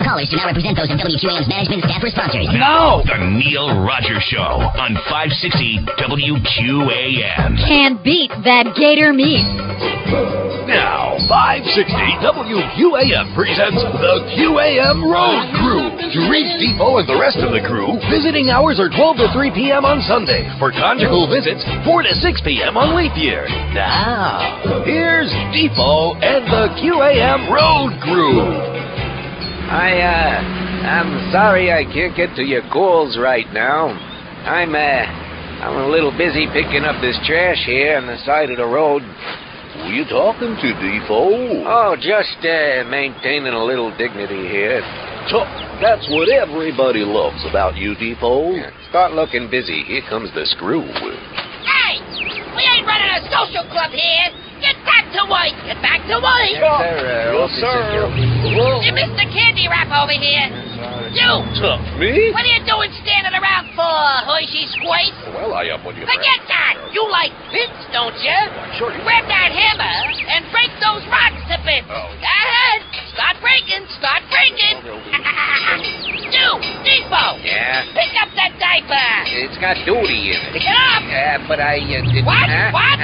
callers to now represent those of WQAM's management, staff, or sponsors. No! The Neil Rogers Show on 560 WQAM. Can't beat that gator meat. Now, 560 WQAM presents the QAM Road Crew. To reach Depot and the rest of the crew, visiting hours are 12 to 3 p.m. on Sunday. For conjugal visits, 4 to 6 p.m. on leap year. Now, here's Depot and the QAM Road Crew. I'm sorry I can't get to your calls right now. I'm a little busy picking up this trash here on the side of the road. Who you talking to, Defoe? Oh, just maintaining a little dignity here. That's what everybody loves about you, Defoe. Yeah, start looking busy. Here comes the screw. Hey! We ain't running a social club here! Get back to work! Get back to work! Yes, sir. You missed the candy wrap over here! You! Me? What are you doing standing around for, Hershey Squace? Well, I am with you. Forget that! You like bits, don't you? Sure. Grab that hammer and break those rocks to bits! Oh. Go ahead! Start breaking! Start breaking! You! Depot! Yeah? Pick up that diaper! It's got duty in it. Pick it up! But I didn't... What? What?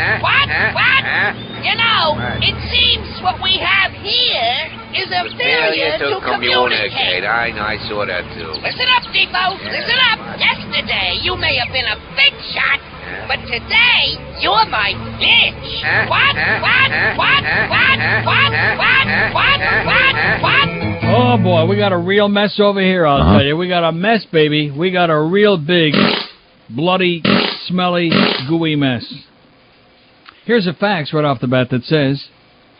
You know, it seems what we have here is a failure to communicate. I saw that too. Listen up, Depot. Listen up. Yesterday, you may have been a big shot, but today, you're my bitch. What? Oh, boy, we got a real mess over here, I'll tell you. We got a mess, baby. We got a real big, bloody, smelly, gooey mess. Here's a fax right off the bat that says,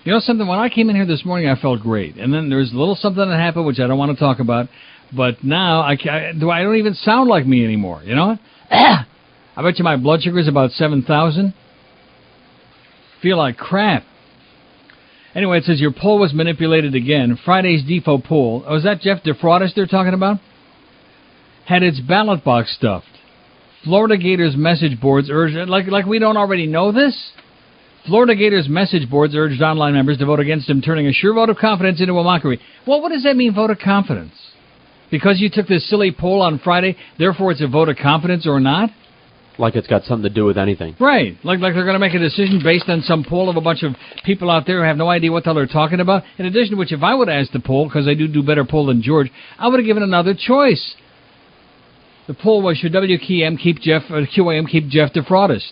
you know something, when I came in here this morning, I felt great. And then there's a little something that happened, which I don't want to talk about. But now, I don't even sound like me anymore, you know? I bet you my blood sugar is about 7,000. Feel like crap. Anyway, it says your poll was manipulated again. Friday's Defo poll. Oh, is that Jeff DeForest they're talking about? Had its ballot box stuffed. Florida Gators message boards urged... Like we don't already know this? Florida Gators message boards urged online members to vote against him, turning a sure vote of confidence into a mockery. Well, what does that mean, vote of confidence? Because you took this silly poll on Friday, therefore it's a vote of confidence or not? Like it's got something to do with anything. Right. Like they're going to make a decision based on some poll of a bunch of people out there who have no idea what the hell they're talking about. In addition to which, if I would have asked the poll, because I do better poll than George, I would have given another choice. The poll was, should QAM keep Jeff DeForest?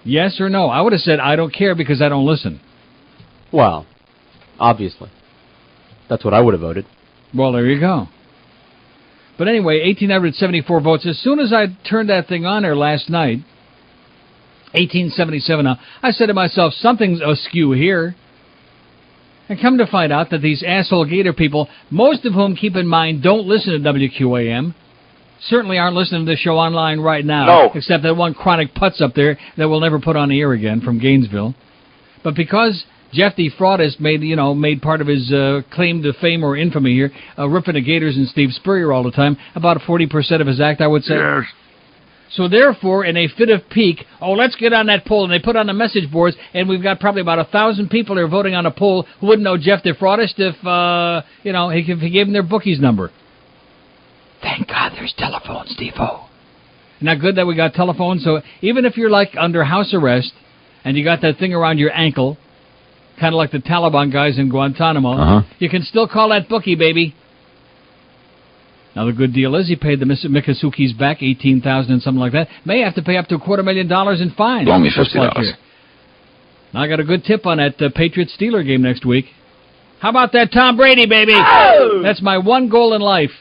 Yes or no? I would have said, I don't care because I don't listen. Well, obviously. That's what I would have voted. Well, there you go. But anyway, 1,874 votes. As soon as I turned that thing on there last night, 1877 now, I said to myself, something's askew here. And come to find out that these asshole Gator people, most of whom, keep in mind, don't listen to WQAM, certainly aren't listening to this show online right now, except that one chronic putz up there that we'll never put on the air again from Gainesville. But because Jeff DeForest made part of his claim to fame or infamy here, ripping the Gators and Steve Spurrier all the time, about 40% of his act, I would say. Yes. So therefore, in a fit of pique, let's get on that poll, and they put on the message boards, and we've got probably about 1,000 people here voting on a poll who wouldn't know Jeff DeForest if he gave them their bookie's number. Thank God there's telephones, Defoe. Not good that we got telephones, so even if you're like under house arrest and you got that thing around your ankle, kind of like the Taliban guys in Guantanamo, you can still call that bookie, baby. Now the good deal is he paid the Miccosukes back $18,000 and something like that. May have to pay up to $250,000 in fines. Loan me $50. Now I got a good tip on that Patriots-Steeler game next week. How about that Tom Brady, baby? Oh! That's my one goal in life,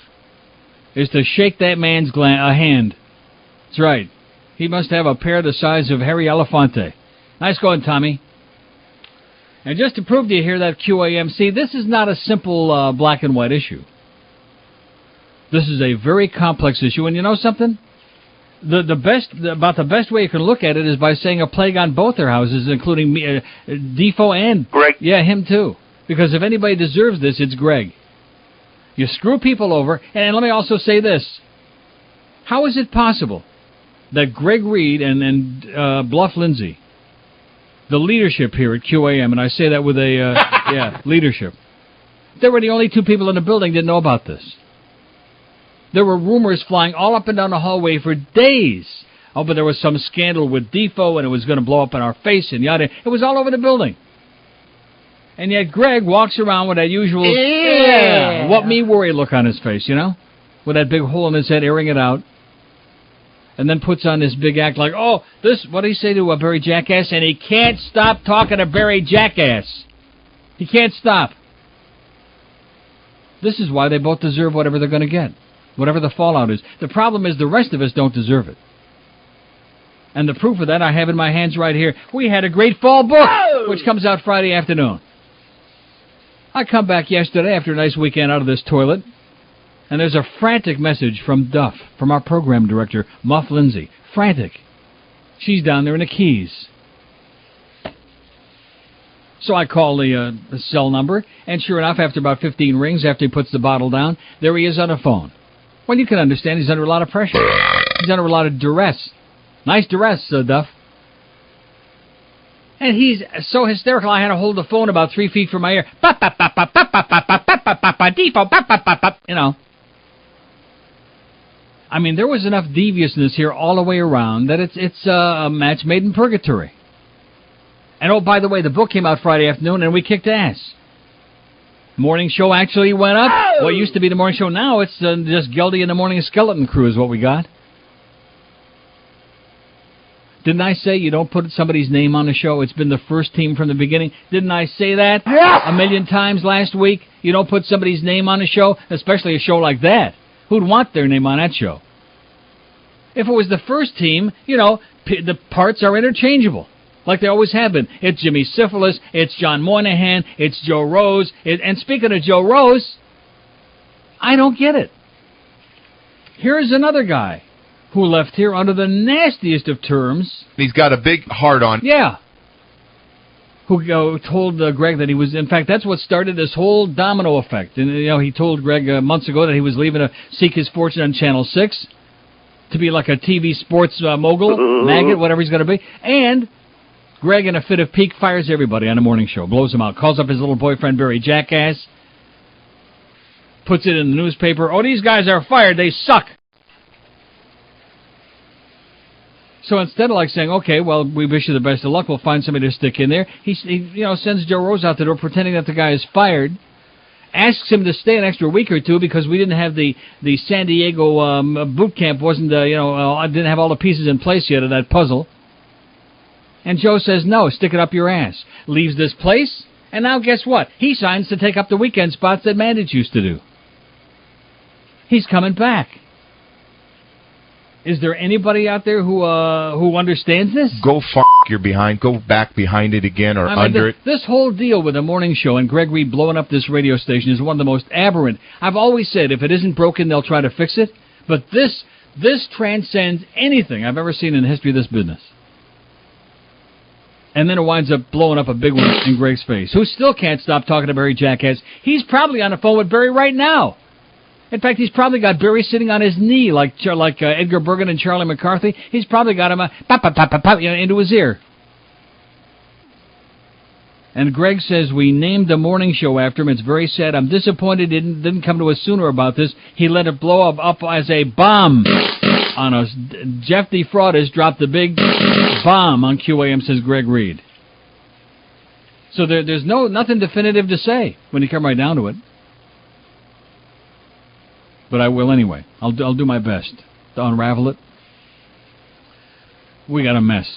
is to shake that man's hand. That's right. He must have a pair the size of Harry Elefante. Nice going, Tommy. And just to prove to you here that QAM, see, this is not a simple black and white issue. This is a very complex issue. And you know something? The best way you can look at it is by saying a plague on both their houses, including me, Defo and Greg. Yeah, him too. Because if anybody deserves this, it's Greg. You screw people over, and let me also say this. How is it possible that Greg Reed and Bluff Lindsay, the leadership here at QAM, and I say that with a, leadership, They were the only two people in the building didn't know about this. There were rumors flying all up and down the hallway for days. Oh, but there was some scandal with Defo, and it was going to blow up in our face, and yada. It was all over the building. And yet Greg walks around with that usual, what me worry look on his face, you know? With that big hole in his head, airing it out. And then puts on this big act like, oh, this, what did he say to a Barry Jackass? And he can't stop talking to Barry Jackass. He can't stop. This is why they both deserve whatever they're going to get. Whatever the fallout is. The problem is the rest of us don't deserve it. And the proof of that I have in my hands right here. We had a great fall book, which comes out Friday afternoon. I come back yesterday after a nice weekend out of this toilet, and there's a frantic message from Duff, from our program director, Muff Lindsay. Frantic. She's down there in the Keys. So I call the cell number, and sure enough, after about 15 rings, after he puts the bottle down, there he is on the phone. Well, you can understand he's under a lot of pressure. He's under a lot of duress. Nice duress, Duff. And he's so hysterical, I had to hold the phone about 3 feet from my ear. You know. I mean, there was enough deviousness here all the way around that it's a match made in purgatory. And oh, by the way, the book came out Friday afternoon, and we kicked ass. Morning show actually went up. What used to be the morning show, now it's just Geldy and the Morning Skeleton Crew is what we got. Didn't I say you don't put somebody's name on the show? It's been the first team from the beginning. Didn't I say that a million times last week? You don't put somebody's name on the show, especially a show like that. Who'd want their name on that show? If it was the first team, you know, the parts are interchangeable, like they always have been. It's Jimmy Syphilis, it's John Moynihan, it's Joe Rose. And speaking of Joe Rose, I don't get it. Here's another guy who left here under the nastiest of terms. He's got a big heart on. Yeah. Who told Greg that he was, in fact, that's what started this whole domino effect. And, you know, he told Greg months ago that he was leaving to seek his fortune on Channel 6 to be like a TV sports mogul, maggot, whatever he's going to be. And Greg, in a fit of pique, fires everybody on the morning show, blows him out, calls up his little boyfriend, Barry Jackass, puts it in the newspaper. Oh, these guys are fired. They suck. So instead of like saying, okay, well, we wish you the best of luck, we'll find somebody to stick in there, he sends Joe Rose out the door pretending that the guy is fired, asks him to stay an extra week or two because we didn't have the San Diego boot camp wasn't, I didn't have all the pieces in place yet of that puzzle. And Joe says, no, stick it up your ass. Leaves this place, and now guess what? He signs to take up the weekend spots that Mandich used to do. He's coming back. Is there anybody out there who understands this? Go you're behind. Go back behind it again or under it. This whole deal with the morning show and Greg Reed blowing up this radio station is one of the most aberrant. I've always said if it isn't broken, they'll try to fix it. But this transcends anything I've ever seen in the history of this business. And then it winds up blowing up a big one in Greg's face, who still can't stop talking to Barry Jackass. He's probably on the phone with Barry right now. In fact, he's probably got Barry sitting on his knee like Edgar Bergen and Charlie McCarthy. He's probably got him into his ear. And Greg says, we named the morning show after him. It's very sad. I'm disappointed it didn't come to us sooner about this. He let it blow up as a bomb on us. Jeff DeForest dropped the big bomb on QAM, says Greg Reed. So there's nothing definitive to say when you come right down to it. But I will anyway. I'll do my best to unravel it. We got a mess.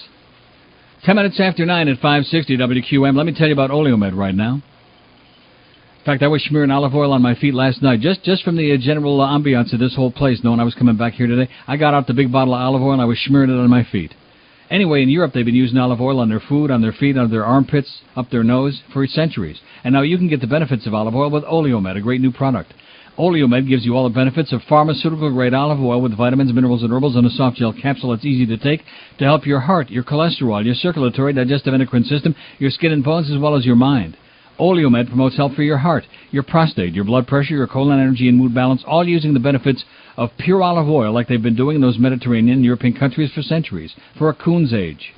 10 minutes after 9 at 560 WQAM. Let me tell you about Oleomed right now. In fact, I was smearing olive oil on my feet last night, just from the general ambiance of this whole place, knowing I was coming back here today. I got out the big bottle of olive oil and I was smearing it on my feet. Anyway, in Europe, they've been using olive oil on their food, on their feet, on their armpits, up their nose for centuries. And now you can get the benefits of olive oil with Oleomed, a great new product. Oleomed gives you all the benefits of pharmaceutical-grade olive oil with vitamins, minerals, and herbals in a soft gel capsule that's easy to take to help your heart, your cholesterol, your circulatory, digestive, endocrine system, your skin and bones, as well as your mind. Oleomed promotes health for your heart, your prostate, your blood pressure, your colon energy, and mood balance, all using the benefits of pure olive oil like they've been doing in those Mediterranean and European countries for centuries, for a coon's age.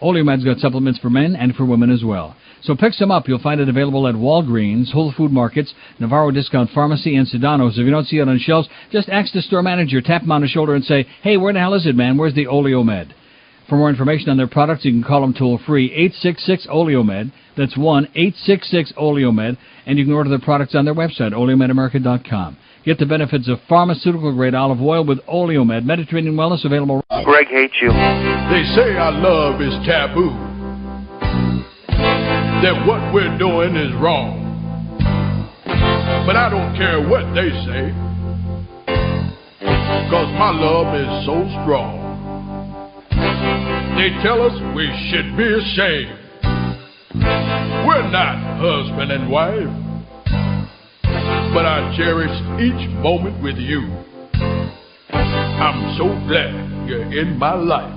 Oleomed's got supplements for men and for women as well. So pick some up. You'll find it available at Walgreens, Whole Food Markets, Navarro Discount Pharmacy, and Sedano's. If you don't see it on shelves, just ask the store manager, tap him on the shoulder, and say, hey, where the hell is it, man? Where's the Oleomed? For more information on their products, you can call them toll-free, 866-OLEOMED. That's 1-866-OLEOMED. And you can order the products on their website, oleomedamerica.com. Get the benefits of pharmaceutical-grade olive oil with Oleomed. Mediterranean Wellness available. Greg hates you. They say our love is taboo, that what we're doing is wrong. But I don't care what they say, 'cause my love is so strong. They tell us we should be ashamed. We're not husband and wife, but I cherish each moment with you. I'm so glad you're in my life.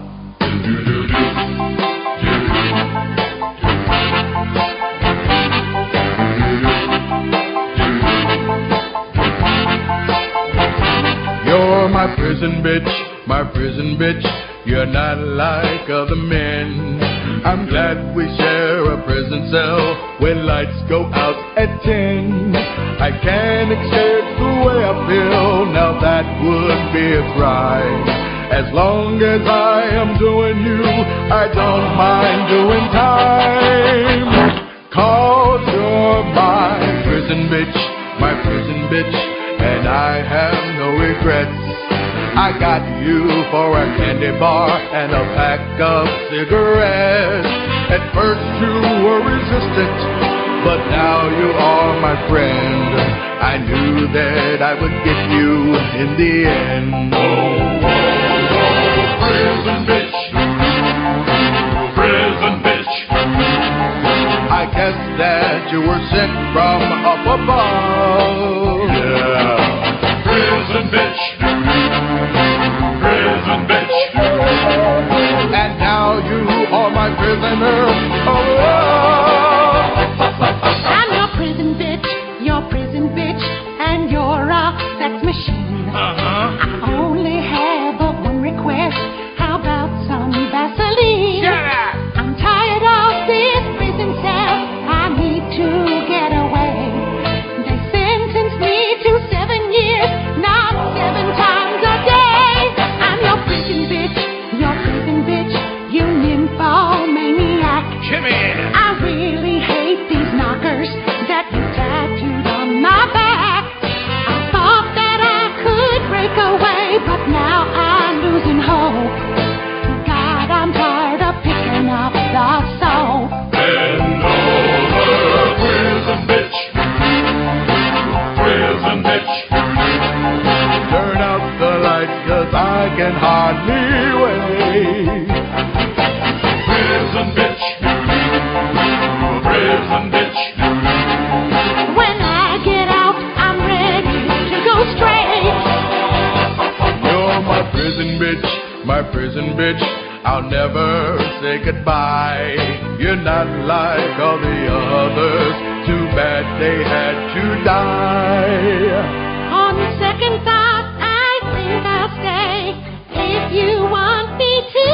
You're my prison bitch, my prison bitch. You're not like other men. I'm glad we share a prison cell when lights go out at 10. I can't escape the way I feel, now that would be a crime. As long as I am doing you, I don't mind doing time. 'Cause you're my prison bitch, and I have no regrets. I got you for a candy bar and a pack of cigarettes. At first you were resistant, but now you are my friend. I knew that I would get you in the end. Oh, prison bitch, prison bitch. I guess that you were sent from up above. Yeah, prison bitch. Prison bitch, and now you are my prisoner of love. I'm your prison bitch, and you're a sex machine. I only have one request. How about some Vaseline? Shut up! I'm tired of this prison cell. I need to get away. They sentenced me to 7 years, not 7 times a day. I'm your prison bitch, you nymphomaniac. Jimmy! I really hate these knockers that you tattooed on my back. I thought that I could break away, but now I'm losing hope. God, I'm tired of picking up the soap. Bend over, prison bitch, prison bitch. Turn out the lights, 'cause I can hardly wait. Prison bitch, prison bitch. When I get out, I'm ready to go straight. You're my prison bitch. I'll never say goodbye. You're not like all the others. Too bad they had to die. On second thought, I think I'll stay if you want me to.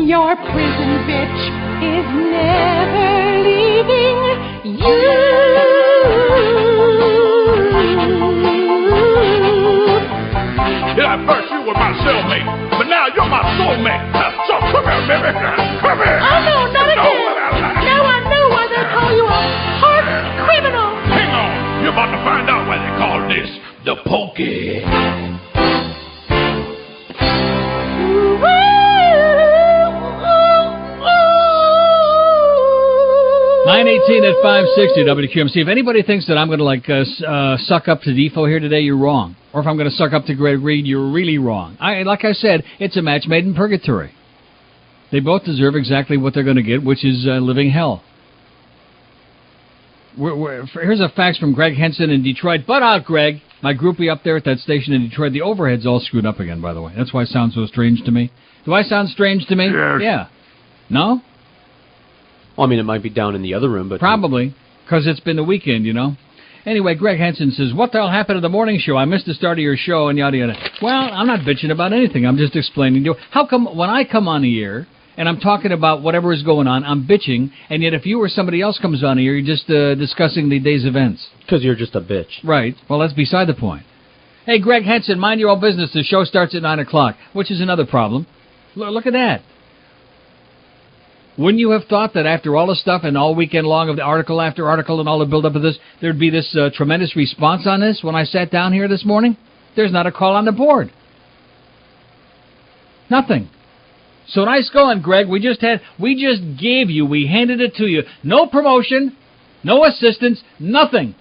Your prison bitch is never leaving you. Yeah, at first you were my cellmate, but now you're my soulmate. So come here, baby. Come here. Oh, no, not again. Now I know why they call you a hard criminal. Hang on. You're about to find out why they call this the pokey. 918 at 560 WQAM. If anybody thinks that I'm going to suck up to Defo here today, you're wrong. Or if I'm going to suck up to Greg Reed, you're really wrong. Like I said, it's a match made in purgatory. They both deserve exactly what they're going to get, which is living hell. Here's a fax from Greg Henson in Detroit. Butt out, Greg. My groupie up there at that station in Detroit. The overhead's all screwed up again, by the way. That's why it sounds so strange to me. Do I sound strange to me? Yes. Yeah. No? Well, I mean, it might be down in the other room, but... Probably, because it's been the weekend, you know. Anyway, Greg Henson says, what the hell happened to the morning show? I missed the start of your show and yada yada. Well, I'm not bitching about anything. I'm just explaining to you. How come when I come on the air and I'm talking about whatever is going on. I'm bitching, and yet if you or somebody else comes on here, you're just discussing the day's events. Because you're just a bitch. Right. Well, that's beside the point. Hey, Greg Henson, mind your own business. The show starts at 9 o'clock, which is another problem. Look at that. Wouldn't you have thought that after all the stuff and all weekend long of the article after article and all the build-up of this, there'd be this tremendous response on this when I sat down here this morning? There's not a call on the board. Nothing. So nice going, Greg. We just gave you, we handed it to you. No promotion, no assistance, nothing.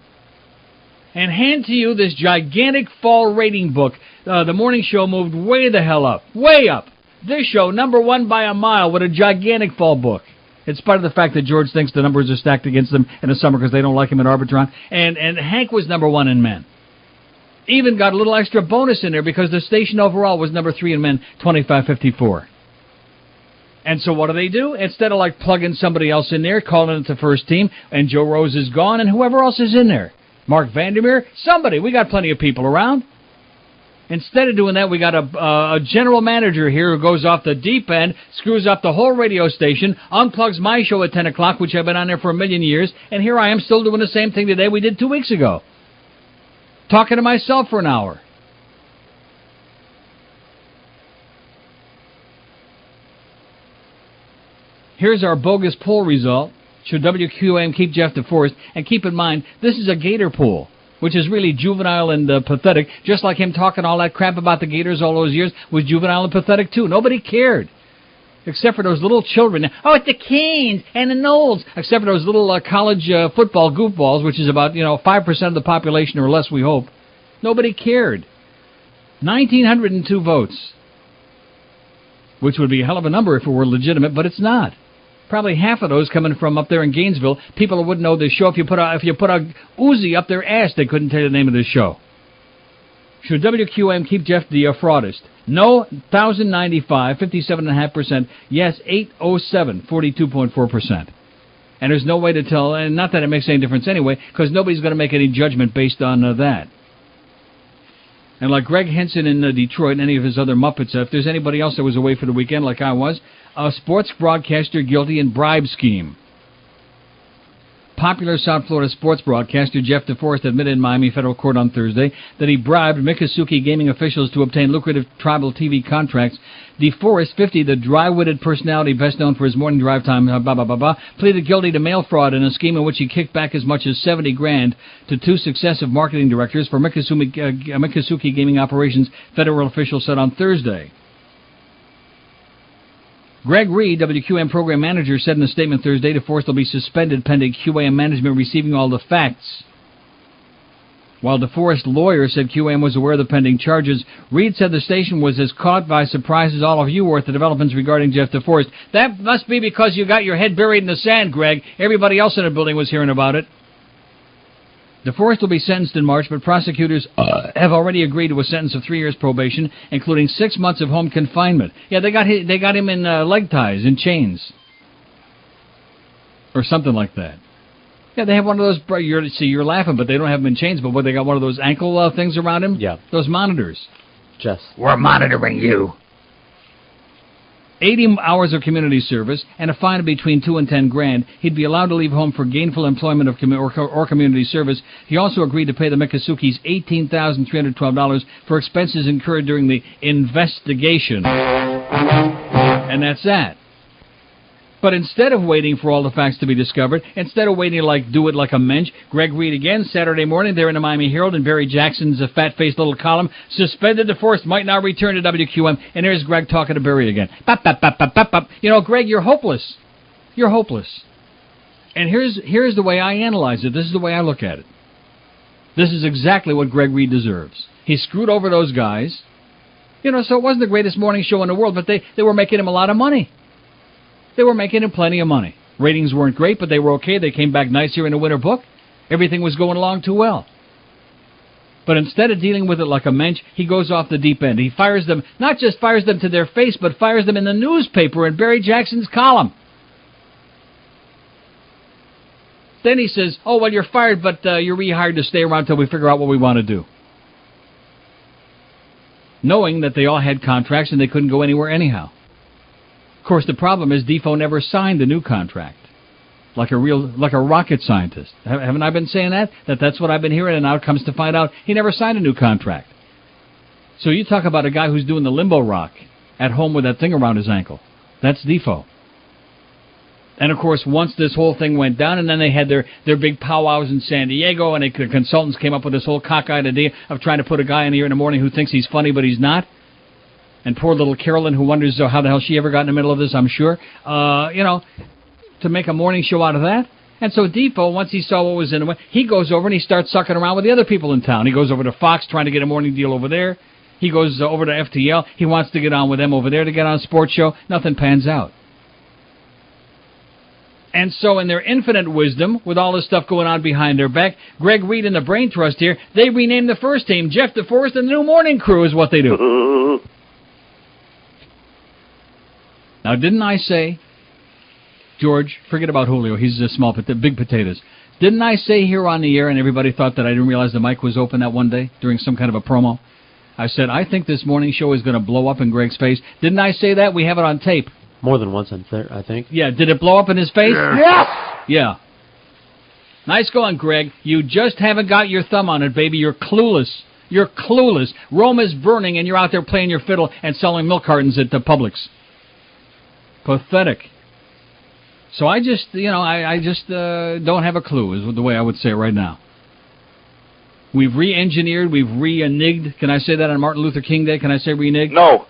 And hand to you this gigantic fall rating book. The morning show moved way the hell up. Way up. This show, number one by a mile, with a gigantic fall book. In spite of the fact that George thinks the numbers are stacked against them in the summer because they don't like him in Arbitron. And Hank was number one in men. Even got a little extra bonus in there because the station overall was number 3 in men, 25-54. And so what do? Instead of like plugging somebody else in there, calling it the first team, and Joe Rose is gone, and whoever else is in there. Mark Vandermeer, somebody. We got plenty of people around. Instead of doing that, we got a general manager here who goes off the deep end, screws up the whole radio station, unplugs my show at 10 o'clock, which I've been on there for a million years, and here I am still doing the same thing today we did 2 weeks ago. Talking to myself for an hour. Here's our bogus poll result. Should WQAM keep Jeff DeForest? And keep in mind, this is a Gator poll, which is really juvenile and pathetic, just like him talking all that crap about the Gators all those years was juvenile and pathetic, too. Nobody cared, except for those little children. Oh, it's the Canes and the Knowles, except for those little college football goofballs, which is about 5% of the population or less, we hope. Nobody cared. 1,902 votes, which would be a hell of a number if it were legitimate, but it's not. Probably half of those coming from up there in Gainesville. People wouldn't know this show. If you put a Uzi up their ass, they couldn't tell you the name of this show. Should WQAM keep Jeff DeForest? No, 1,095, 57.5%. Yes, 807, 42.4%. And there's no way to tell, and not that it makes any difference anyway, because nobody's going to make any judgment based on that. And like Greg Henson in Detroit and any of his other Muppets, if there's anybody else that was away for the weekend like I was, a sports broadcaster guilty in bribe scheme. Popular South Florida sports broadcaster Jeff DeForest admitted in Miami federal court on Thursday that he bribed Miccosukee gaming officials to obtain lucrative tribal TV contracts. DeForest, 50, the dry-witted personality best known for his morning drive time, pleaded guilty to mail fraud in a scheme in which he kicked back as much as $70,000 to 2 successive marketing directors for Miccosukee gaming operations, federal officials said on Thursday. Greg Reed, WQAM program manager, said in a statement Thursday DeForest will be suspended pending QAM management receiving all the facts. While DeForest's lawyer said QAM was aware of the pending charges, Reed said the station was as caught by surprise as all of you were at the developments regarding Jeff DeForest. That must be because you got your head buried in the sand, Greg. Everybody else in the building was hearing about it. DeForest will be sentenced in March, but prosecutors have already agreed to a sentence of 3 years probation, including 6 months of home confinement. Yeah, they got him in leg ties and chains, or something like that. Yeah, they have one of those. You're laughing, but they don't have him in chains. But they got one of those ankle things around him. Yeah, those monitors. Jess, we're monitoring you. 80 hours of community service and a fine of between $2,000 and $10,000. He'd be allowed to leave home for gainful employment or community service. He also agreed to pay the Miccosukees $18,312 for expenses incurred during the investigation. And that's that. But instead of waiting for all the facts to be discovered, instead of waiting to do it like a mensch, Greg Reed again, Saturday morning, there in the Miami Herald, and Barry Jackson's fat-faced little column, suspended DeForest might now return to WQM. And here's Greg talking to Barry again. Bop, bop, bop, bop, bop, bop. Greg, you're hopeless. You're hopeless. And here's the way I analyze it. This is the way I look at it. This is exactly what Greg Reed deserves. He screwed over those guys. So it wasn't the greatest morning show in the world, but they were making him a lot of money. They were making him plenty of money. Ratings weren't great, but they were okay. They came back nice here in the winter book. Everything was going along too well. But instead of dealing with it like a mensch, he goes off the deep end. He fires them, not just fires them to their face, but fires them in the newspaper in Barry Jackson's column. Then he says, oh, well, you're fired, but you're rehired to stay around until we figure out what we want to do. Knowing that they all had contracts and they couldn't go anywhere anyhow. course, the problem is Defoe never signed the new contract. Like a rocket scientist. Haven't I been saying that? That's what I've been hearing, and now it comes to find out he never signed a new contract. So you talk about a guy who's doing the limbo rock at home with that thing around his ankle. That's Defoe. And, of course, once this whole thing went down, and then they had their big powwows in San Diego, and the consultants came up with this whole cockeyed idea of trying to put a guy in here in the morning who thinks he's funny, but he's not. And poor little Carolyn, who wonders how the hell she ever got in the middle of this, I'm sure. To make a morning show out of that. And so Defoe, once he saw what was in the way, he goes over and he starts sucking around with the other people in town. He goes over to Fox trying to get a morning deal over there. He goes over to FTL. He wants to get on with them over there to get on a sports show. Nothing pans out. And so in their infinite wisdom, with all this stuff going on behind their back, Greg Reed and the Brain Trust here, they renamed the first team Jeff DeForest and the New Morning Crew is what they do. Now, didn't I say... George, forget about Julio. He's a big potatoes. Didn't I say here on the air, and everybody thought that I didn't realize the mic was open that one day during some kind of a promo? I said, I think this morning show is going to blow up in Greg's face. Didn't I say that? We have it on tape. More than once, I think. Yeah, did it blow up in his face? Yes! Yeah. Nice going, Greg. You just haven't got your thumb on it, baby. You're clueless. You're clueless. Rome is burning, and you're out there playing your fiddle and selling milk cartons at the Publix. Pathetic. So I just, don't have a clue, is the way I would say it right now. We've re-engineered, we've re-eniged. Can I say that on Martin Luther King Day? Can I say re-eniged? No.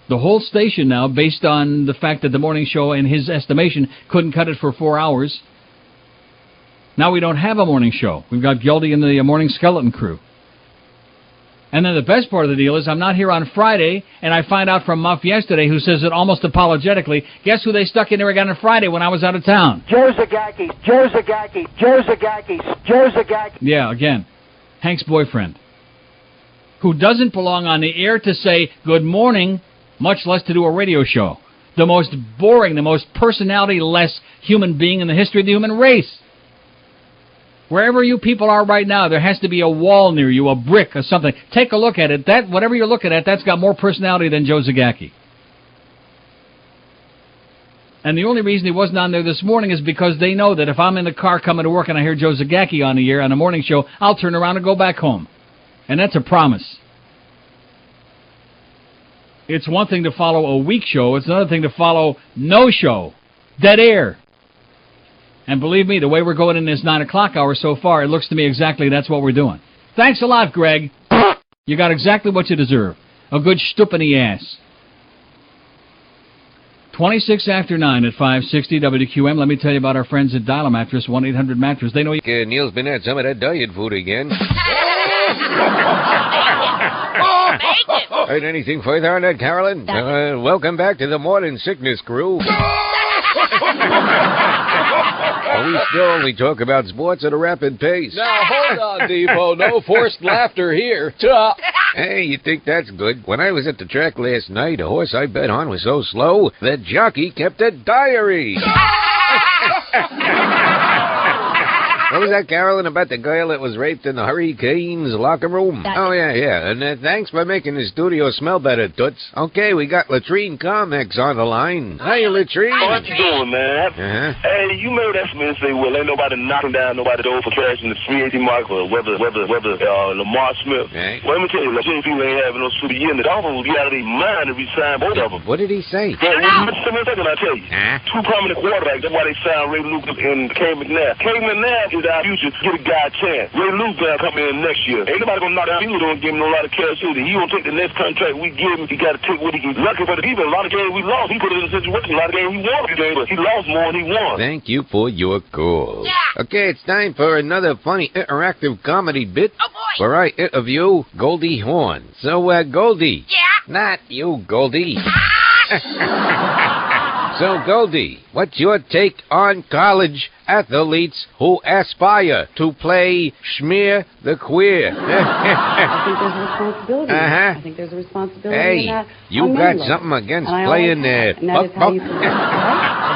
The whole station now, based on the fact that the morning show, in his estimation, couldn't cut it for 4 hours. Now we don't have a morning show. We've got Geldy and the Morning Skeleton Crew. And then the best part of the deal is I'm not here on Friday, and I find out from Muff yesterday, who says it almost apologetically, guess who they stuck in there again on Friday when I was out of town? Joe Zagacki. Yeah, again, Hank's boyfriend, who doesn't belong on the air to say good morning, much less to do a radio show. The most boring, the most personality-less human being in the history of the human race. Wherever you people are right now, there has to be a wall near you, a brick or something. Take a look at it. That, whatever you're looking at, that's got more personality than Joe Zagacki. And the only reason he wasn't on there this morning is because they know that if I'm in the car coming to work and I hear Joe Zagacki on the air on a morning show, I'll turn around and go back home. And that's a promise. It's one thing to follow a weak show. It's another thing to follow no show. Dead air. And believe me, the way we're going in this 9 o'clock hour so far, it looks to me exactly that's what we're doing. Thanks a lot, Greg. You got exactly what you deserve. A good stoop in the ass. 26 after 9 at 560 WQAM. Let me tell you about our friends at Dial a Mattress, 1-800-Mattress. They know you... Neil's been at some of that diet food again. Heard anything further on that, Carolyn? Welcome back to the Morning Sickness Crew. We still only talk about sports at a rapid pace. Now, hold on, Defoe. No forced laughter here. Hey, you think that's good? When I was at the track last night, a horse I bet on was so slow, the jockey kept a diary. What was that, Carolyn, about the girl that was raped in the Hurricanes locker room? Oh, yeah. And thanks for making the studio smell better, Toots. Okay, we got Latrine Comics on the line. Hi, Latrine. What you doing, man? Hey, you remember that man say, well, ain't nobody knocking down nobody's door for trash in the free agent market, or whether Lamar Smith. Hey. Well, let me tell you, Latrine people ain't having no super year, and the Dolphins will be out of their mind to re-sign both of them. What did he say? I tell you. Two prominent quarterbacks, that's why they signed Ray Lucas and Kay McNabb. Kay McNabb is our future. Get a guy a chance. Ray Lucas gonna come in next year. Ain't nobody gonna knock down. People don't give him a lot of cash either. He gonna take the next contract we give him. He gotta take what he can. Lucky for the people, a lot of games we lost. He put it in a situation. A lot of games he won, but he lost more than he won. Thank you for your call. Yeah. Okay, it's time for another funny interactive comedy bit. Oh boy! Where I interview Goldie Hawn. So, Goldie. Yeah. Not you, Goldie. So, Goldie, what's your take on college athletes who aspire to play Schmear the Queer? I think there's a responsibility. I think there's a responsibility in that. You got something against playing there. And that is how you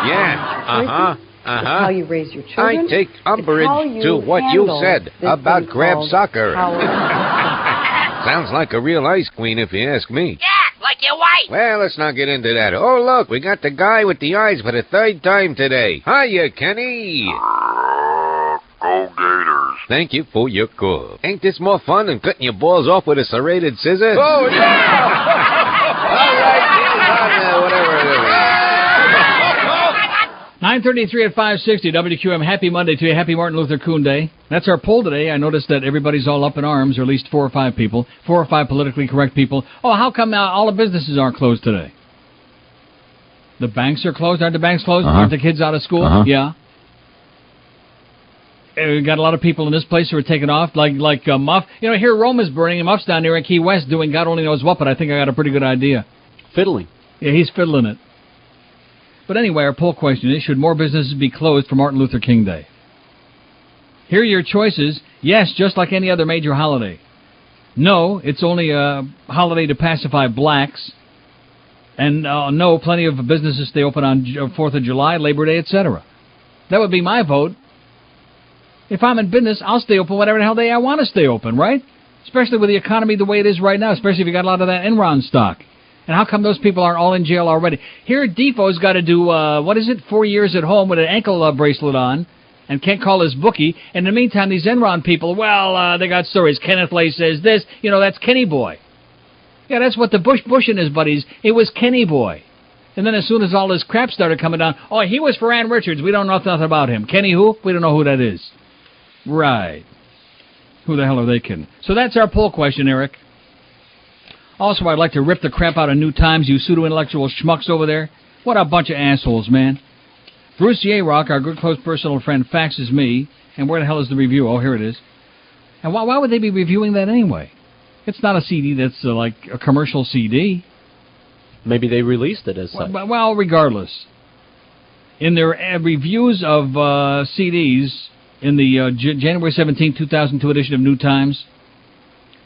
Yeah. It's how you raise your children. I take umbrage to what you said about grab soccer. Sounds like a real ice queen if you ask me. Yeah. Like your wife. Well, let's not get into that. Oh, look, we got the guy with the eyes for the third time today. Hiya, Kenny. Go Gators. Thank you for your call. Ain't this more fun than cutting your balls off with a serrated scissor? Oh, yeah! All right, whatever it is. 9:33 at 560 WQAM. Happy Monday to you. Happy Martin Luther King Day. That's our poll today. I noticed that everybody's all up in arms, or at least 4 or 5 people. 4 or 5 politically correct people. Oh, how come all the businesses aren't closed today? The banks are closed. Aren't the banks closed? Aren't the kids out of school? Yeah. We got a lot of people in this place who are taking off, like Muff. You know, here Rome is burning, and Muff's down there in Key West doing God only knows what, but I think I got a pretty good idea. Fiddling. Yeah, he's fiddling it. But anyway, our poll question is, should more businesses be closed for Martin Luther King Day? Here are your choices. Yes, just like any other major holiday. No, it's only a holiday to pacify blacks. And no, plenty of businesses stay open on 4th of July, Labor Day, etc. That would be my vote. If I'm in business, I'll stay open whatever the hell day I want to stay open, right? Especially with the economy the way it is right now, especially if you got a lot of that Enron stock. And how come those people aren't all in jail already? Here, Defoe's got to do, 4 years at home with an ankle bracelet on and can't call his bookie. And in the meantime, these Enron people, they got stories. Kenneth Lay says this. You know, that's Kenny Boy. Yeah, that's what the Bush and his buddies, it was Kenny Boy. And then as soon as all this crap started coming down, oh, he was for Ann Richards. We don't know nothing about him. Kenny who? We don't know who that is. Right. Who the hell are they kidding? So that's our poll question, Eric. Also, I'd like to rip the crap out of New Times, you pseudo-intellectual schmucks over there. What a bunch of assholes, man. Bruce Jihad Rock, our good close personal friend, faxes me. And where the hell is the review? Oh, here it is. And why would they be reviewing that anyway? It's not a CD that's like a commercial CD. Maybe they released it as such. Well, regardless. In their reviews of CDs in the January 17, 2002 edition of New Times,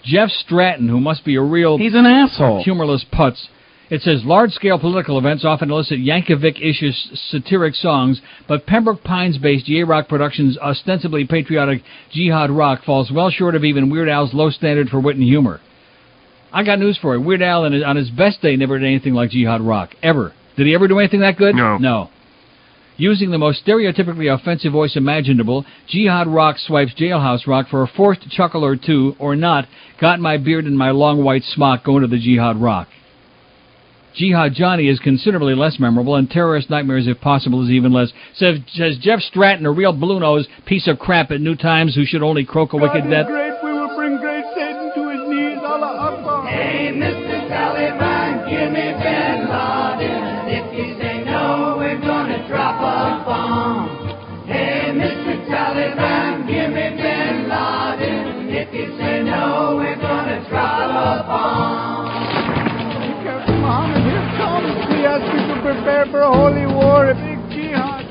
Jeff Stratton, who must be a real... He's an asshole. ...humorless putz. It says, large-scale political events often elicit Yankovic-ish satiric songs, but Pembroke Pines-based J-Rock Productions' ostensibly patriotic Jihad Rock falls well short of even Weird Al's low standard for wit and humor. I got news for you. Weird Al, on his best day, never did anything like Jihad Rock. Ever. Did he ever do anything that good? No. Using the most stereotypically offensive voice imaginable, Jihad Rock swipes Jailhouse Rock for a forced chuckle or two, or not, got my beard and my long white smock going to the Jihad Rock. Jihad Johnny is considerably less memorable, and Terrorist Nightmares, if possible, is even less. Says Jeff Stratton, a real blue-nosed piece of crap at New Times who should only croak a wicked death. Great, we will bring great Satan to his knees. Allah Akbar. Hey, Mr. Taliban, give me bin Laden. If you say no, we're gonna drop a bomb. Hey, Mr. Taliban, give me bin Laden. If you say no, we're gonna drop a bomb. Captain Muhammad, here it comes. We ask you to prepare for a holy war. A big jihad.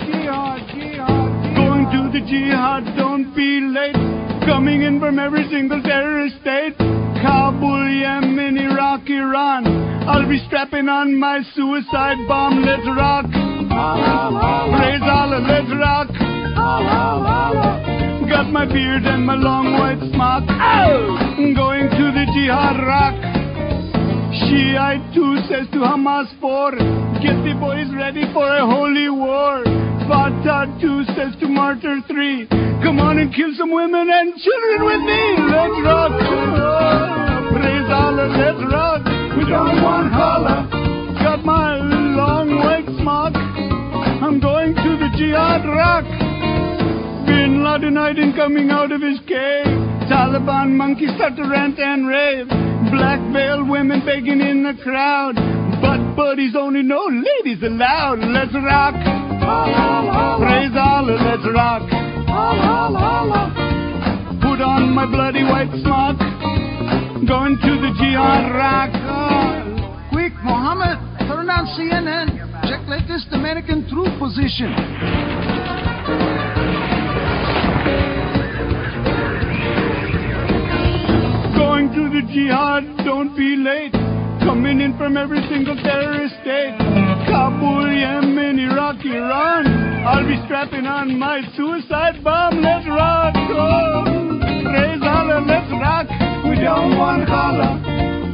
Going to the jihad, don't be late. Coming in from every single terrorist state. Kabul, Yemen, Iraq, Iran. I'll be strapping on my suicide bomb. Let's rock. Praise Allah, let's rock. Got my beard and my long white smock. Going to the Jihad Rock. Shiite 2 says to Hamas 4, get the boys ready for a holy war. Fatah 2 says to Martyr 3, come on and kill some women and children with me. Let's rock. Praise Allah, let's rock. We don't want holla. Got my long white smock. I'm going to the Jihad Rock. Bin Laden hiding coming out of his cave. Taliban monkeys start to rant and rave. Black veiled women begging in the crowd. But buddies only know ladies allowed. Let's rock. Praise Allah, let's rock. Put on my bloody white smock. Going to the Jihad Rock. Quick, Mohammed, turn on CNN. Check latest American troop position. Going to the jihad, don't be late. Coming in from every single terrorist state. Kabul, Yemen, Iraq, Iran. I'll be strapping on my suicide bomb. Let's rock. Oh, praise Allah, let's rock. We don't want holla.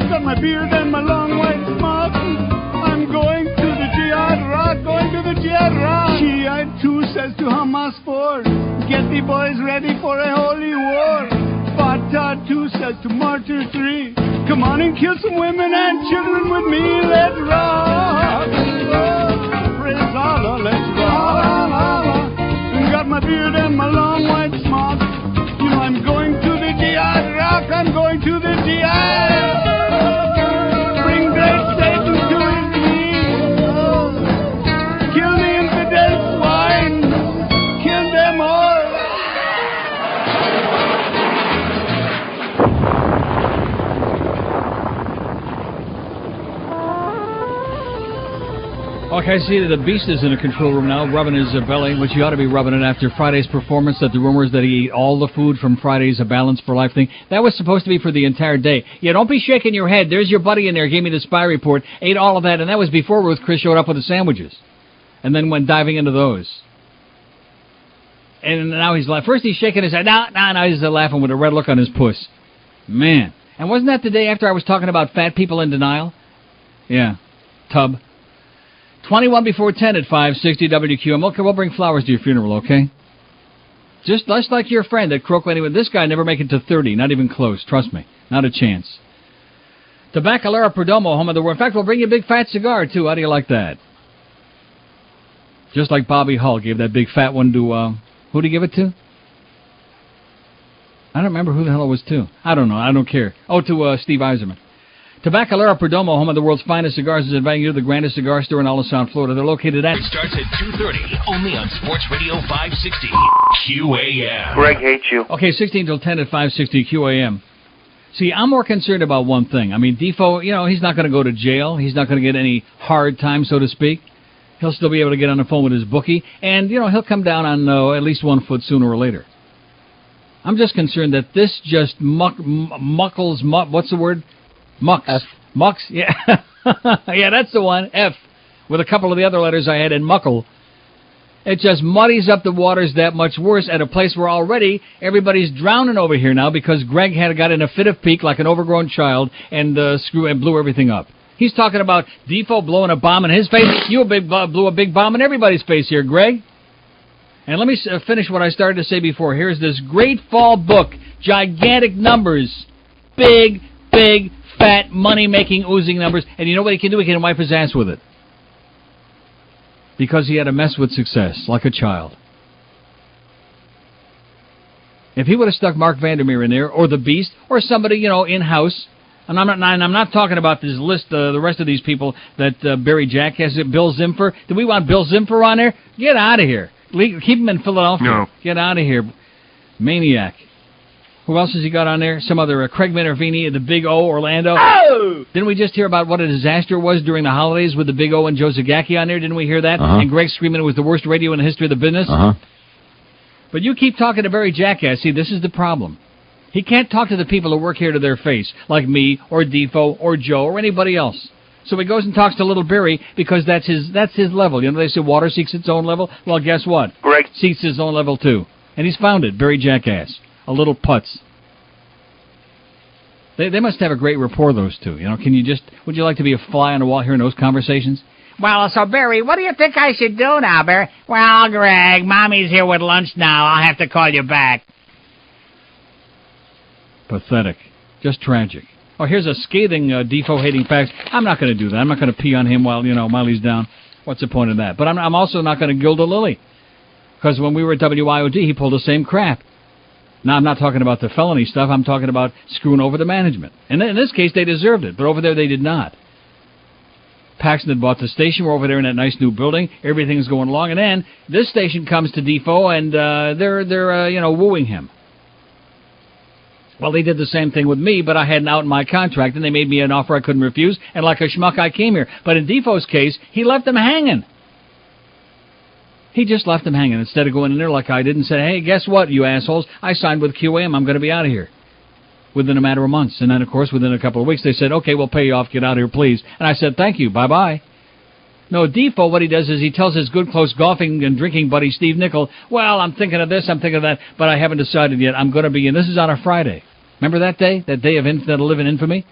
Got my my beard and my long white smock. I'm going to the Jihad Rock, going to the Jihad Rock. Shiite 2 says to Hamas 4, get the boys ready for a holy war. Fatah 2 says to Martyr 3, come on and kill some women and children with me. Let's rock. Praise Allah, let's rock. I got my beard and my long white smock. You know I'm going to the Jihad Rock. I'm going to the Jihad. Bring great Satan to his knees. Kill the infidel swine. Kill them all. Okay, I see that the Beast is in a control room now, rubbing his belly, which he ought to be rubbing it after Friday's performance, that the rumors that he ate all the food from Friday's A Balance for Life thing. That was supposed to be for the entire day. Yeah, don't be shaking your head. There's your buddy in there, gave me the spy report, ate all of that, and that was before Ruth Chris showed up with the sandwiches. And then went diving into those. And now he's laughing. First he's shaking his head. Now he's laughing with a red look on his puss. Man. And wasn't that the day after I was talking about fat people in denial? Yeah. Tub. 21 before 10 at 560 WQAM. Okay, we'll bring flowers to your funeral, okay? Just like your friend at Croak Lane. This guy never make it to 30. Not even close. Trust me. Not a chance. Tabacalera Perdomo, home of the world. In fact, we'll bring you a big fat cigar, too. How do you like that? Just like Bobby Hull gave that big fat one to, who did he give it to? I don't remember who the hell it was to. I don't know. I don't care. Oh, to Steve Eiserman. Tabacalera Perdomo, home of the world's finest cigars, is inviting you to the grandest cigar store in all of South Florida. They're located at... It starts at 2:30, only on Sports Radio 560 QAM. Greg hates you. Okay, 16 till 10 at 560 QAM. See, I'm more concerned about one thing. I mean, Defoe, he's not going to go to jail. He's not going to get any hard time, so to speak. He'll still be able to get on the phone with his bookie. And, he'll come down on at least 1 foot sooner or later. I'm just concerned that this just what's the word? Mucks. F. Mucks? Yeah. Yeah, that's the one. F. With a couple of the other letters I had in muckle. It just muddies up the waters that much worse at a place where already everybody's drowning over here now because Greg got in a fit of pique like an overgrown child and blew everything up. He's talking about Defoe blowing a bomb in his face. You blew a big bomb in everybody's face here, Greg. And let me finish what I started to say before. Here's this great fall book. Gigantic numbers. Big, fat, money-making, oozing numbers. And you know what he can do? He can wipe his ass with it. Because he had a mess with success, like a child. If he would have stuck Mark Vandermeer in there, or the Beast, or somebody, in-house... And I'm not talking about this list, the rest of these people that Barry Jack has. Bill Zimfer. Do we want Bill Zimfer on there? Get out of here. Keep him in Philadelphia. No. Get out of here. Maniac. Who else has he got on there? Some other Craig Minervini, the Big O, Orlando. Oh! Didn't we just hear about what a disaster it was during the holidays with the Big O and Joe Zagacki on there? Didn't we hear that? Uh-huh. And Greg screaming it was the worst radio in the history of the business? Uh-huh. But you keep talking to Barry Jackass. See, this is the problem. He can't talk to the people who work here to their face, like me, or Defoe, or Joe, or anybody else. So he goes and talks to little Barry because that's his level. They say water seeks its own level. Well, guess what? Greg seeks his own level, too. And he's found it, Barry Jackass. A little putz. They must have a great rapport, those two. Would you like to be a fly on the wall hearing those conversations? Well, so, Barry, what do you think I should do now, Barry? Well, Greg, Mommy's here with lunch now. I'll have to call you back. Pathetic. Just tragic. Oh, here's a scathing Defoe-hating fact. I'm not going to do that. I'm not going to pee on him while he's down. What's the point of that? But I'm also not going to gild a lily. Because when we were at WIOD, he pulled the same crap. Now, I'm not talking about the felony stuff. I'm talking about screwing over the management. And in this case, they deserved it. But over there, they did not. Paxton had bought the station. We're over there in that nice new building. Everything's going along. And then this station comes to Defoe, and they're wooing him. Well, they did the same thing with me, but I had an out in my contract, and they made me an offer I couldn't refuse, and like a schmuck, I came here. But in Defoe's case, he left them hanging. He just left them hanging instead of going in there like I did and said, hey, guess what, you assholes? I signed with QAM. I'm going to be out of here within a matter of months. And then, of course, within a couple of weeks, they said, okay, we'll pay you off. Get out of here, please. And I said, thank you. Bye-bye. No, Defoe, what he does is he tells his good, close golfing and drinking buddy, Steve Nickel, well, I'm thinking of this, I'm thinking of that, but I haven't decided yet. I'm going to be in. This is on a Friday. Remember that day? That day of that'll live in infamy?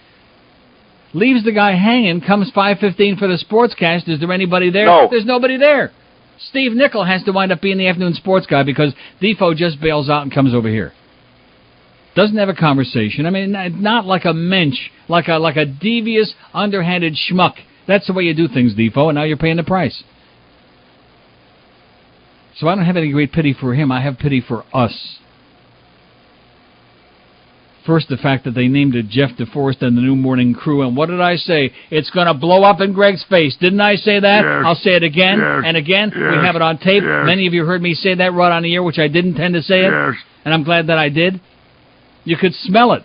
leaves the guy hanging, comes 5:15 for the sportscast. Is there anybody there? No. There's nobody there. Steve Nickel has to wind up being the afternoon sports guy because Defoe just bails out and comes over here. Doesn't have a conversation. I mean, not like a mensch, like a devious, underhanded schmuck. That's the way you do things, Defoe, and now you're paying the price. So I don't have any great pity for him. I have pity for us. First, the fact that they named it Jeff DeForest and the New Morning Crew. And what did I say? It's going to blow up in Greg's face. Didn't I say that? Yes. I'll say it again and again. Yes. We have it on tape. Yes. Many of you heard me say that right on the air, which I didn't intend to say it. Yes. And I'm glad that I did. You could smell it.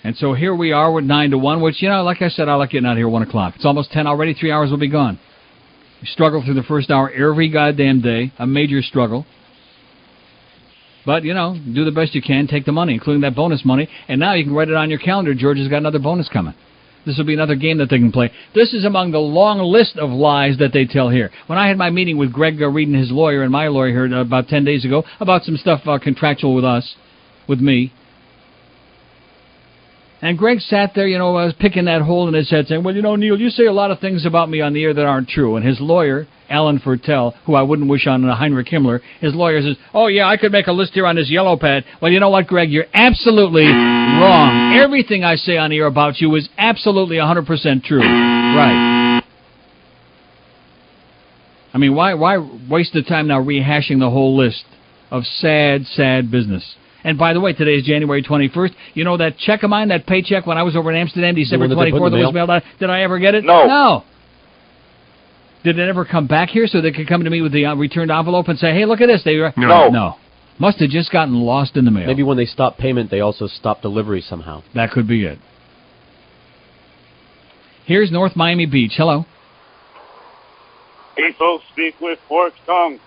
And so here we are with 9 to 1, which, you know, like I said, I like getting out of here at 1 o'clock. It's almost 10 already. 3 hours will be gone. We struggle through the first hour every goddamn day. A major struggle. But, you know, do the best you can. Take the money, including that bonus money. And now you can write it on your calendar. George has got another bonus coming. This will be another game that they can play. This is among the long list of lies that they tell here. When I had my meeting with Greg Reed and his lawyer and my lawyer here about 10 days ago about some stuff contractual with us, with me. And Greg sat there, you know, picking that hole in his head saying, well, you know, Neil, you say a lot of things about me on the air that aren't true. And his lawyer, Alan Fertel, who I wouldn't wish on Heinrich Himmler, his lawyer says, oh, yeah, I could make a list here on this yellow pad. Well, you know what, Greg? You're absolutely wrong. Everything I say on the air about you is absolutely 100% true. Right. I mean, why waste the time now rehashing the whole list of sad, sad business? And by the way, today is January 21st. You know that check of mine, that paycheck when I was over in Amsterdam, December 24th, that was mailed out? Did I ever get it? No. No. Did it ever come back here so they could come to me with the returned envelope and say, hey, look at this? No. Must have just gotten lost in the mail. Maybe when they stopped payment, they also stopped delivery somehow. That could be it. Here's North Miami Beach. Hello. People speak with forked tongue.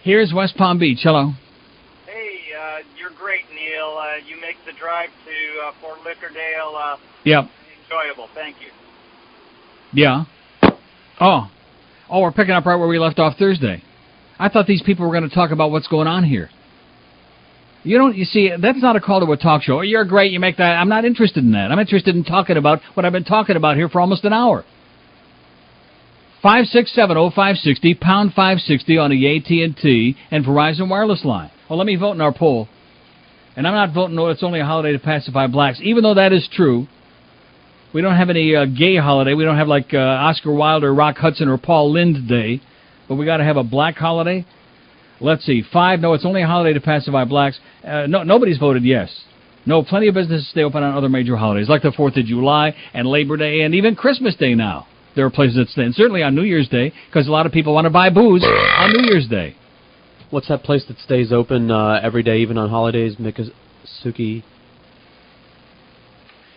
Here's West Palm Beach. Hello. You're great, Neil. You make the drive to Fort Lickerdale Yep. enjoyable. Thank you. Yeah. Oh, we're picking up right where we left off Thursday. I thought these people were going to talk about what's going on here. You see, that's not a call to a talk show. Oh, you're great, you make that. I'm not interested in that. I'm interested in talking about what I've been talking about here for almost an hour. 567-0560, pound 560 on the AT&T and Verizon wireless line. Well, let me vote in our poll. And I'm not voting, no, it's only a holiday to pacify blacks. Even though that is true, we don't have any gay holiday. We don't have like Oscar Wilde or Rock Hudson or Paul Lynde Day. But we got to have a black holiday. Let's see. 5, no, it's only a holiday to pacify blacks. No, nobody's voted yes. No, plenty of businesses stay open on other major holidays, like the 4th of July and Labor Day and even Christmas Day now. There are places that stay. And certainly on New Year's Day, because a lot of people want to buy booze on New Year's Day. What's that place that stays open every day, even on holidays? Miccosukee.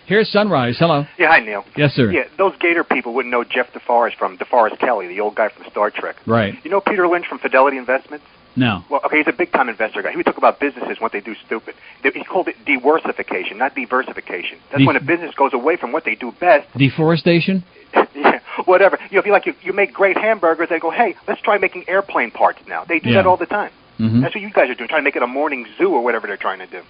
Here's Sunrise. Hello. Yeah, hi, Neil. Yes, sir. Yeah, those Gator people wouldn't know Jeff DeForest from DeForest Kelly, the old guy from Star Trek. Right. You know Peter Lynch from Fidelity Investments? No. Well, okay, he's a big-time investor guy. He would talk about businesses and what they do stupid. He called it diversification, not diversification. That's when a business goes away from what they do best. Deforestation? Yeah, whatever. You know, if you like, you make great hamburgers, they go, hey, let's try making airplane parts now. They do that all the time. Mm-hmm. That's what you guys are doing, trying to make it a morning zoo or whatever they're trying to do.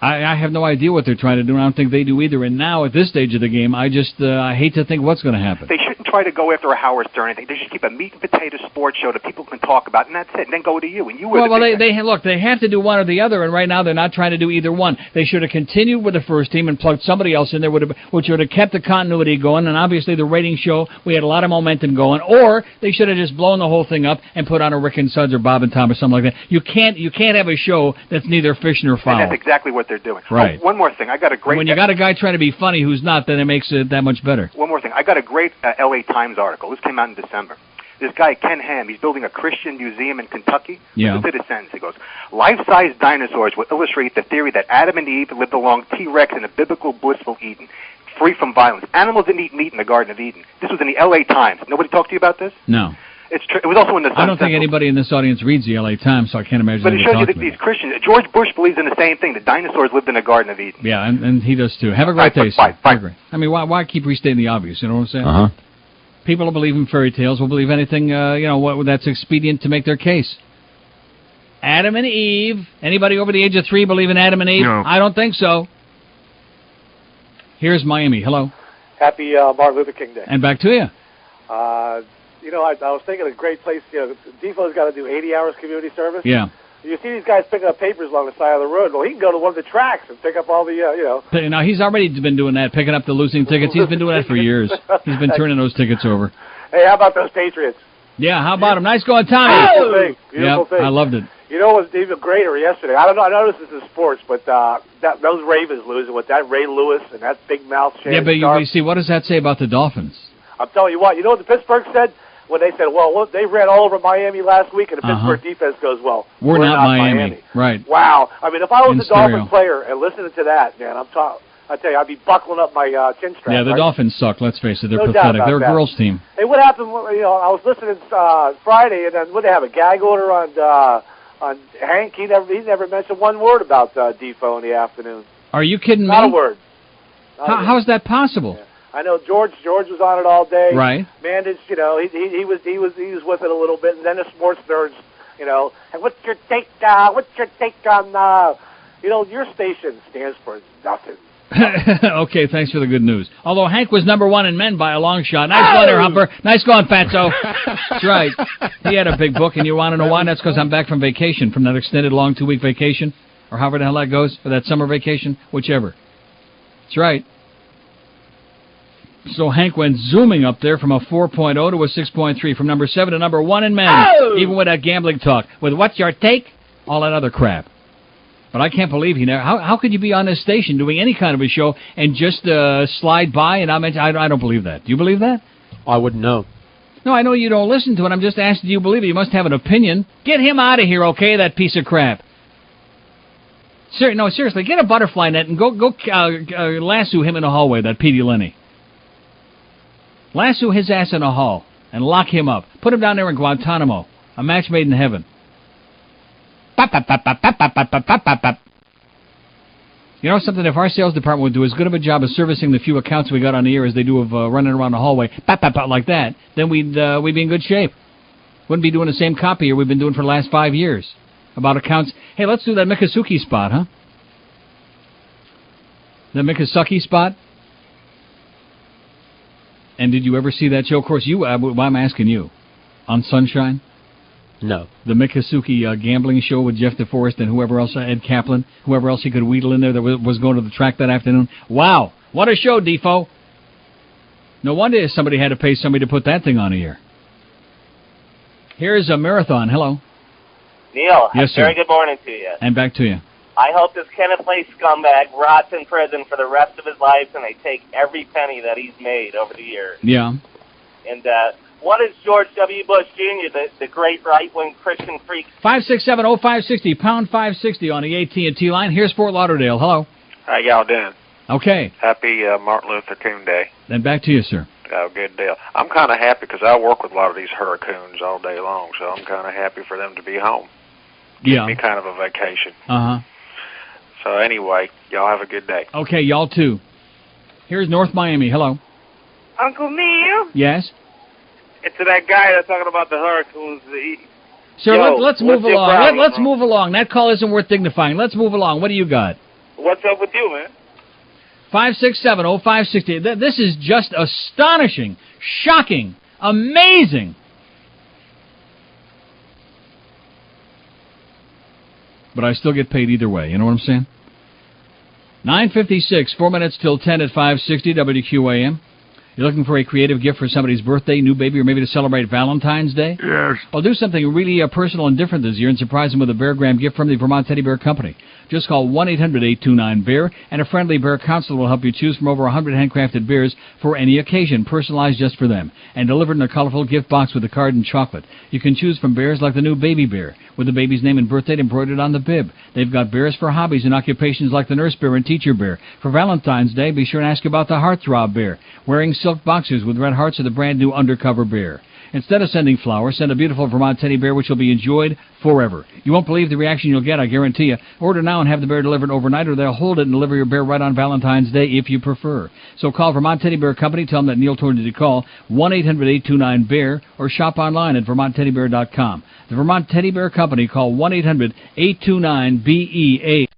I have no idea what they're trying to do, and I don't think they do either. And now, at this stage of the game, I hate to think what's going to happen. They shouldn't try to go after a Howard Stern or anything. They should keep a meat and potato sports show that people can talk about, and that's it. And then go to you, and you were they have to do one or the other, and right now they're not trying to do either one. They should have continued with the first team and plugged somebody else in there, which would have kept the continuity going, and obviously the rating show, we had a lot of momentum going. Or they should have just blown the whole thing up and put on a Rick and Suds or Bob and Tom or something like that. You can't have a show that's neither fish nor fowl. And that's exactly what they're doing. Right. Oh, one more thing. I got a great. When you got a guy trying to be funny who's not, then it makes it that much better. One more thing. I got a great L.A. Times article. This came out in December. This guy, Ken Ham, he's building a Christian museum in Kentucky. Yeah. Listen to the sentence. He goes, life-size dinosaurs will illustrate the theory that Adam and Eve lived along T-Rex in a biblical blissful Eden, free from violence. Animals didn't eat meat in the Garden of Eden. This was in the L.A. Times. Nobody talked to you about this? No. It's true. It was also in the Sun I don't think Central. anybody in this audience reads the L.A. Times, so I can't imagine. But it shows you that these Christians. George Bush believes in the same thing. The dinosaurs lived in the Garden of Eden. Yeah, and he does too. Have a great day, sir. I agree. I mean, why keep restating the obvious? You know what I'm saying? Uh-huh. People will believe in fairy tales. Will believe anything. That's expedient to make their case. Adam and Eve. Anybody over the age of 3 believe in Adam and Eve? No. I don't think so. Here's Miami. Hello. Happy Martin Luther King Day. And back to you. You know, I was thinking a great place. You know, Defoe's got to do 80 hours community service. Yeah. You see these guys picking up papers along the side of the road. Well, he can go to one of the tracks and pick up all the, you know. Now, he's already been doing that, picking up the losing tickets. He's been doing that for years. He's been turning those tickets over. Hey, how about those Patriots? Yeah, how about him? Nice going, Tommy. Beautiful thing. Beautiful thing. I loved it. You know what was even greater yesterday? I don't know. I know this is sports, but those Ravens losing with that Ray Lewis and that big mouth. Yeah, but you see, what does that say about the Dolphins? I'm telling you what. You know what the Pittsburgh said? When they said, well, look, they ran all over Miami last week, and the Pittsburgh defense goes, well, we're not Miami. Right. Wow. I mean, if I was a Dolphin player and listening to that, man, I tell you, I'd be buckling up my chin strap. Yeah, the Dolphins suck, let's face it. They're No pathetic. They're a that. girls' team. Hey, what happened, you know, I was listening Friday, and then would they have a gag order on Hank? He never mentioned one word about Defoe in the afternoon. Are you kidding me? Not a word. How is that possible? Yeah. I know George was on it all day. Right. Mandich, you know, he was with it a little bit, and then the sports nerds, you know, and what's your take on you know, your station stands for nothing. Okay, thanks for the good news. Although Hank was #1 in men by a long shot. Nice going there, Humper. Nice going, Fatso. That's right. He had a big book, and you want to know why? That's because I'm back from vacation, from that extended long 2-week vacation, or however the hell that goes, or that summer vacation, whichever. That's right. So Hank went zooming up there from a 4.0 to a 6.3, from #7 to #1 in men, even with that gambling talk, with what's your take, all that other crap. But I can't believe he never. How could you be on this station doing any kind of a show and just slide by and I don't believe that. Do you believe that? I wouldn't know. No, I know you don't listen to it. I'm just asking, do you believe it? You must have an opinion. Get him out of here, okay, that piece of crap. No, seriously, get a butterfly net and go lasso him in the hallway, that Petey Lenny. Lasso his ass in a hall and lock him up. Put him down there in Guantanamo. A match made in heaven. You know something? If our sales department would do as good of a job of servicing the few accounts we got on the air as they do of running around the hallway, like that, then we'd be in good shape. Wouldn't be doing the same copy here we've been doing for the last 5 years about accounts. Hey, let's do that Miccosukee spot, huh? The Miccosukee spot. And did you ever see that show? Of course, I'm asking you. On Sunshine? No. The Miccosukee gambling show with Jeff DeForest and whoever else, Ed Kaplan, whoever else he could wheedle in there that was going to the track that afternoon. Wow. What a show, Defoe. No wonder somebody had to pay somebody to put that thing on here. Here's a Marathon. Hello. Neil, yes, sir. Very good morning to you. And back to you. I hope this Kenneth Lay scumbag rots in prison for the rest of his life, and they take every penny that he's made over the years. Yeah. And what is George W. Bush Jr., the great right-wing Christian freak? 567-0560, pound 560 on the AT&T line. Here's Fort Lauderdale. Hello. How y'all doing? Okay. Happy Martin Luther King Day. Then back to you, sir. Oh, good deal. I'm kind of happy because I work with a lot of these hurricanes all day long, so I'm kind of happy for them to be home. Yeah. Give me kind of a vacation. Uh-huh. So anyway, y'all have a good day. Okay, y'all too. Here's North Miami. Hello. Uncle Neil? Yes? It's that guy that's talking about the hurricanes. Sir, let's move along. Let's move along. That call isn't worth dignifying. Let's move along. What do you got? What's up with you, man? 567-0560. This is just astonishing, shocking, amazing. But I still get paid either way. You know what I'm saying? 9:56, 4 minutes till 10 at 560 WQAM. You're looking for a creative gift for somebody's birthday, new baby, or maybe to celebrate Valentine's Day? Yes. Well, do something really personal and different this year and surprise them with a Bear Graham gift from the Vermont Teddy Bear Company. Just call 1-800-829-BEAR, and a friendly bear counselor will help you choose from over 100 handcrafted bears for any occasion, personalized just for them, and delivered in a colorful gift box with a card and chocolate. You can choose from bears like the new Baby Bear, with the baby's name and birth date embroidered on the bib. They've got bears for hobbies and occupations like the Nurse Bear and Teacher Bear. For Valentine's Day, be sure and ask about the Heartthrob Bear, wearing silk boxers with red hearts, or the brand new Undercover Bear. Instead of sending flowers, send a beautiful Vermont teddy bear which will be enjoyed forever. You won't believe the reaction you'll get, I guarantee you. Order now and have the bear delivered overnight, or they'll hold it and deliver your bear right on Valentine's Day if you prefer. So call Vermont Teddy Bear Company, tell them that Neil told you to call, 1-800-829-BEAR, or shop online at VermontTeddyBear.com. The Vermont Teddy Bear Company, call 1-800-829-BEA.